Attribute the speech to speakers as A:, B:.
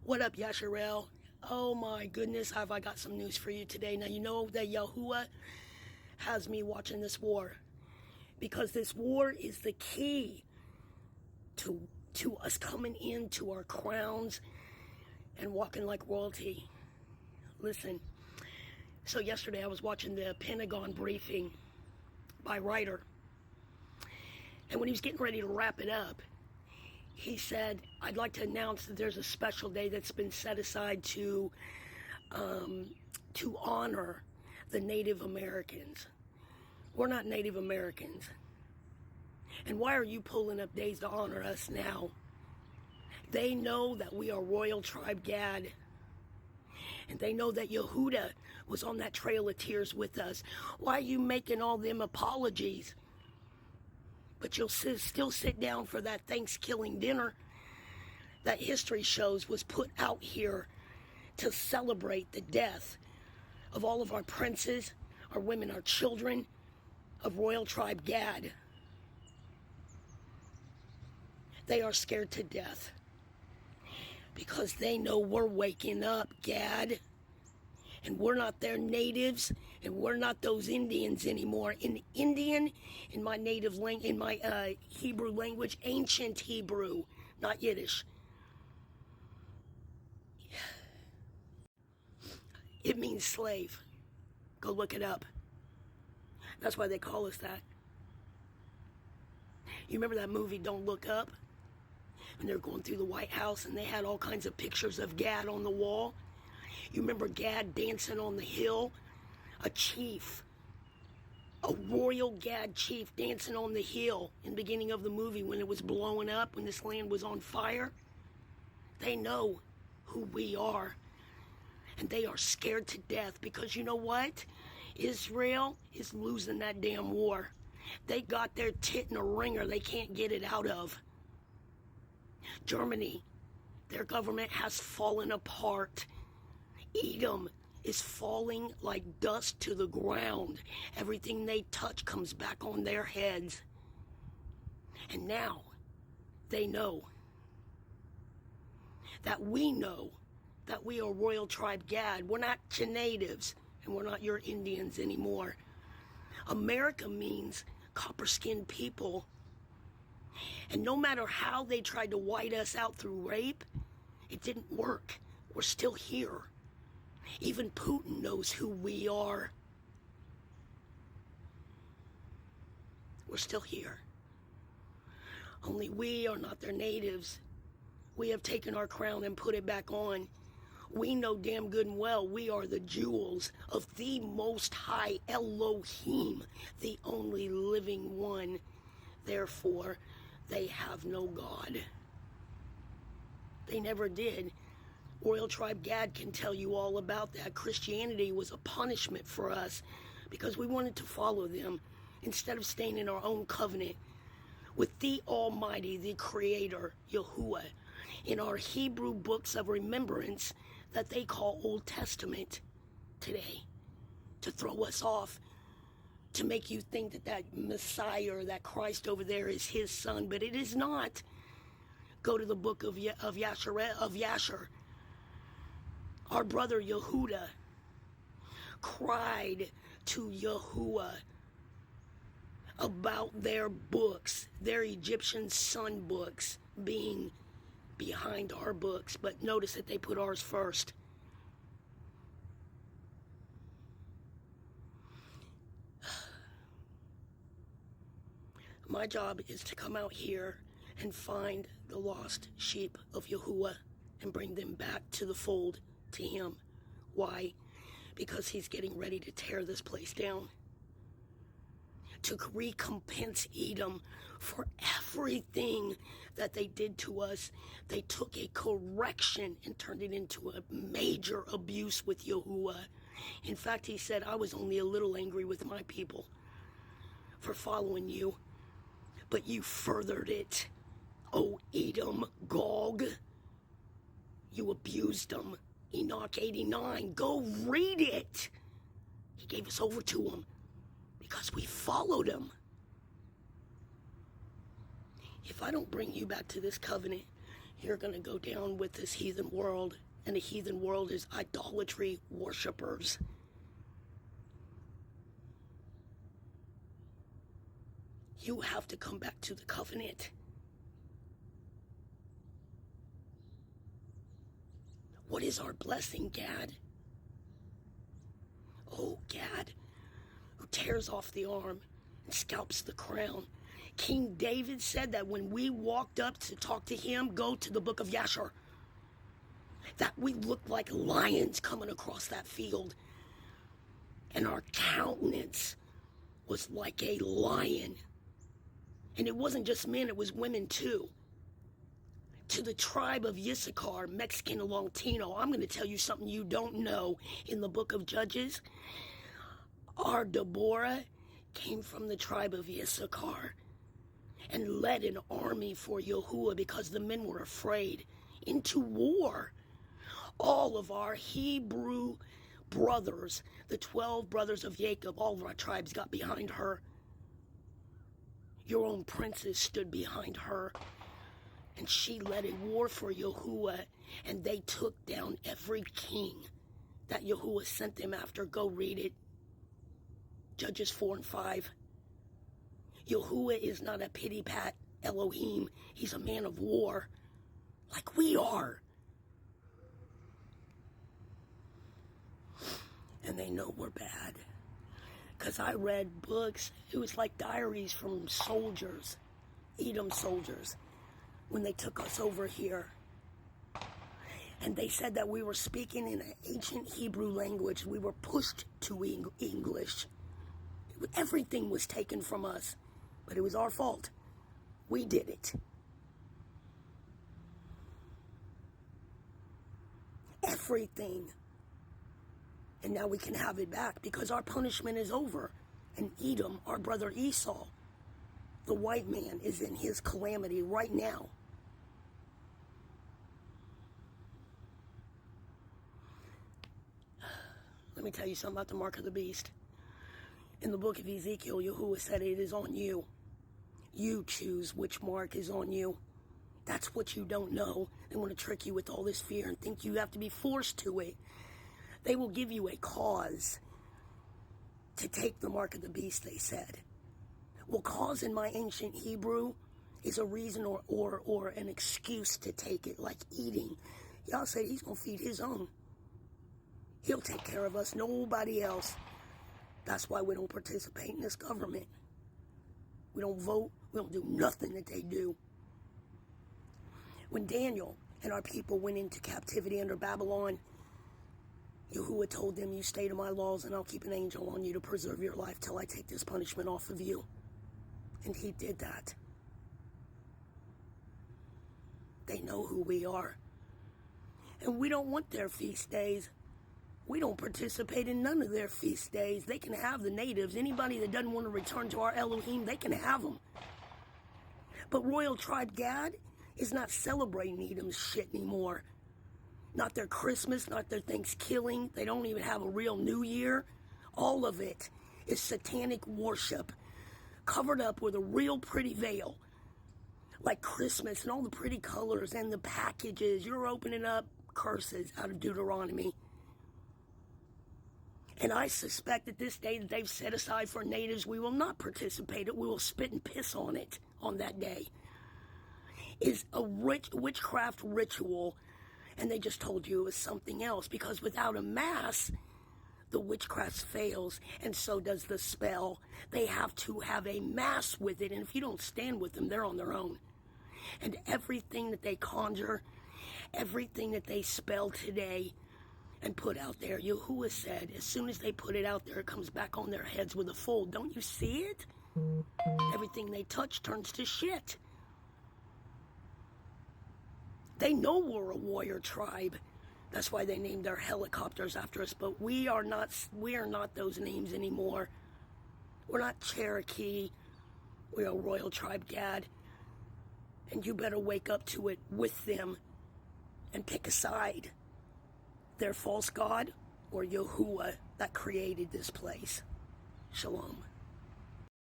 A: What up, Yasharel? Oh my goodness, have I got some news for you today. Now, you know that Yahuwah has me watching this war because this war is the key to us coming into our crowns and walking like royalty. Listen, so yesterday I was watching the Pentagon briefing by Ryder, and when he was getting ready to wrap it up, he said, I'd like to announce that there's a special day that's been set aside to honor the Native Americans. We're not Native Americans. And why are you pulling up days to honor us now? They know that we are Royal Tribe Gad. And they know that Yehuda was on that Trail of Tears with us. Why are you making all them apologies? But you'll still sit down for that Thanksgiving dinner that history shows was put out here to celebrate the death of all of our princes, our women, our children of Royal Tribe Gad. They are scared to death because they know we're waking up, Gad. And we're not their natives, and we're not those Indians anymore. In Indian, in my native language, in my Hebrew language, ancient Hebrew, not Yiddish, it means slave. Go look it up. That's why they call us that. You remember that movie, Don't Look Up? When they were going through the White House and they had all kinds of pictures of Gad on the wall? You remember Gad dancing on the hill? A chief, a royal Gad chief dancing on the hill in the beginning of the movie when it was blowing up, when this land was on fire. They know who we are. And they are scared to death because you know what? Israel is losing that damn war. They got their tit in a ringer they can't get it out of. Germany, their government has fallen apart. Edom is falling like dust to the ground. Everything they touch comes back on their heads. And now they know that we know that we are Royal Tribe Gad. We're not your natives, and we're not your Indians anymore. America means copper-skinned people. And no matter how they tried to white us out through rape, it didn't work. We're still here. Even Putin knows who we are. We're still here. Only we are not their natives. We have taken our crown and put it back on. We know damn good and well we are the jewels of the Most High Elohim, the only living one. Therefore, they have no God. They never did. Royal Tribe Gad can tell you all about that. Christianity was a punishment for us because we wanted to follow them instead of staying in our own covenant with the Almighty, the Creator, Yahuwah, in our Hebrew books of remembrance that they call Old Testament today, to throw us off, to make you think that that Messiah or that Christ over there is his son, but it is not. Go to the book of Yasher. Our brother Yehuda cried to Yahuwah about their books, their Egyptian sun books, being behind our books. But notice that they put ours first. My job is to come out here and find the lost sheep of Yahuwah and bring them back to the fold, to him. Why? Because he's getting ready to tear this place down. To recompense Edom for everything that they did to us. They took a correction and turned it into a major abuse with Yahuwah. In fact, he said, I was only a little angry with my people for following you, but you furthered it. O Edom, Gog, you abused them. Enoch 89, go read it. He gave us over to him because we followed him. If I don't bring you back to this covenant, You're going to go down with this heathen world, and the heathen world is idolatry worshipers. You have to come back to the covenant. What is our blessing, Gad? Oh, Gad, who tears off the arm and scalps the crown. King David said that when we walked up to talk to him, go to the book of Yashar, that we looked like lions coming across that field. And our countenance was like a lion. And it wasn't just men, it was women too. To the tribe of Issachar, Mexican and Latino, I'm going to tell you something you don't know. In the book of Judges, our Deborah came from the tribe of Issachar and led an army for Yahuwah because the men were afraid into war. All of our Hebrew brothers, the 12 brothers of Jacob, all of our tribes got behind her. Your own princess stood behind her, and she led a war for Yahuwah, and they took down every king that Yahuwah sent them after. Go read it. Judges 4 and 5. Yahuwah is not a pity-pat Elohim. He's a man of war, like we are. And they know we're bad. Because I read books, it was like diaries from soldiers, Edom soldiers, when they took us over here. And they said that we were speaking in an ancient Hebrew language. We were pushed to English. Everything was taken from us, but it was our fault. We did it. Everything. And now we can have it back because our punishment is over. And Edom, our brother Esau, the white man, is in his calamity right now. Let me tell you something about the mark of the beast. In the book of Ezekiel, Yahuwah said it is on you. You choose which mark is on you. That's what you don't know. They want to trick you with all this fear and think you have to be forced to it. They will give you a cause to take the mark of the beast, they said. Well, cause in my ancient Hebrew is a reason or an excuse to take it, like eating. Yah said he's going to feed his own. He'll take care of us, nobody else. That's why we don't participate in this government. We don't vote. We don't do nothing that they do. When Daniel and our people went into captivity under Babylon, Yahuwah told them, you stay to my laws and I'll keep an angel on you to preserve your life till I take this punishment off of you. And he did that. They know who we are. And we don't want their feast days. We don't participate in none of their feast days. They can have the natives. Anybody that doesn't want to return to our Elohim, they can have them. But Royal Tribe Gad is not celebrating Edom's shit anymore. Not their Christmas, not their Thanksgiving. They don't even have a real New Year. All of it is satanic worship covered up with a real pretty veil. Like Christmas and all the pretty colors and the packages. You're opening up curses out of Deuteronomy. And I suspect that this day that they've set aside for natives, we will not participate in it. We will spit and piss on it on that day. Is a witchcraft ritual. And they just told you it was something else, because without a mass, the witchcraft fails, and so does the spell. They have to have a mass with it, and if you don't stand with them, they're on their own. And everything that they conjure, everything that they spell today and put out there, Yahuwah said, as soon as they put it out there, it comes back on their heads with a fold. Don't you see it? Everything they touch turns to shit. They know we're a warrior tribe. That's why they named their helicopters after us. But we are not those names anymore. We're not Cherokee. We're a Royal Tribe Gad. And you better wake up to it with them and pick a side. Their false god or Yahuwah that created this place. Shalom.